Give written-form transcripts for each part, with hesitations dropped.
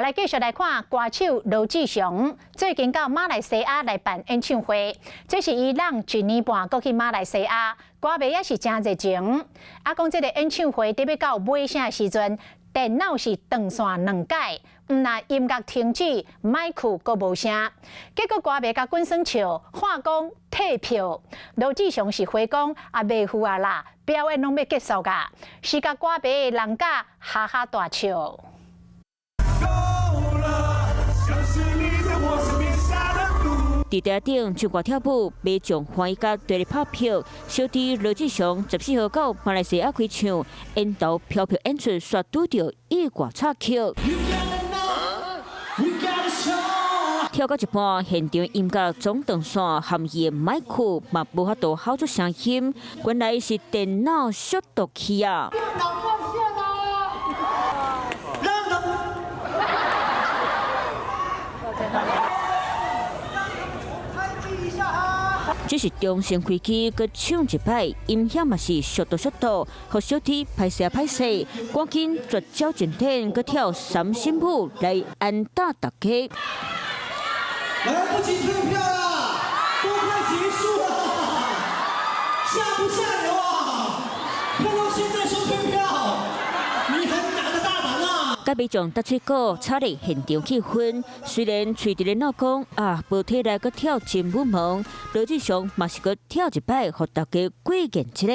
来继续来看歌手罗志祥，最近到马来西亚来办演唱会，这是伊让1年半过去马来西亚，歌迷也是真热情。讲这个演唱会特别到尾声时阵，电脑是断线2改，那音乐停止，麦克阁无声，结果歌迷甲滚耍笑，喊讲退票。罗志祥是回讲袂赴啊啦，表演拢要结束啊，是甲歌迷的人家哈哈大笑。 伫台顶唱歌跳舞，迷众欢喜甲对咧拍票。小弟罗志祥14号到马来西亚开唱，沿途飘飘演出，煞拄着意外插曲。跳到一半，现场音乐总断线，含伊的麦克嘛无法度好出声音，原来是电脑摔倒去啊！ 只是中线开机，佮唱一摆，音响嘛是速度，互小弟拍摄，赶紧绝招正天，佮跳三新舞来安打大家。来不及退票了，都快结束了，下不下流啊？看到现在说退票，你很大的大胆啊！ 甲迷众搭嘴鼓，炒热现场气氛。虽然嘴伫咧闹讲无体力佮跳真舞忙，罗志祥嘛是佮跳一摆，互大家过瘾一下。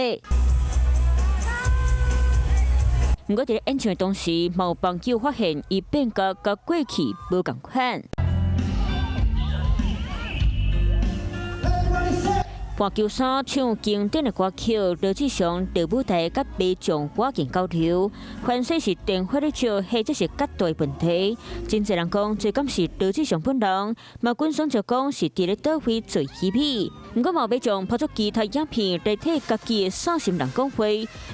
不过伫咧演唱的同时，嘛有网友发现伊变甲过去无共款。 换球衫唱经典的歌曲，罗志祥在舞台甲迷众赶紧交流，凡说是电话咧照，或者是角度的问题。真侪人讲，最感是罗志祥本人，嘛官方就讲是伫咧倒位做戏皮。不过嘛迷众拍出其他影片来替家己的伤心人讲话。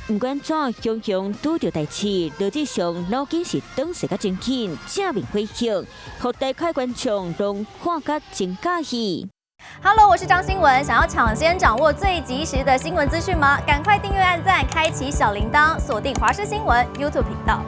不管怎雄雄拄着代志，罗志祥脑筋是转势甲真紧，正面回应，互大开观众拢看甲真介意。 Hello， 我是张新文。想要抢先掌握最及时的新闻资讯吗？赶快订阅、按赞、开启小铃铛，锁定华视新闻 YouTube 频道。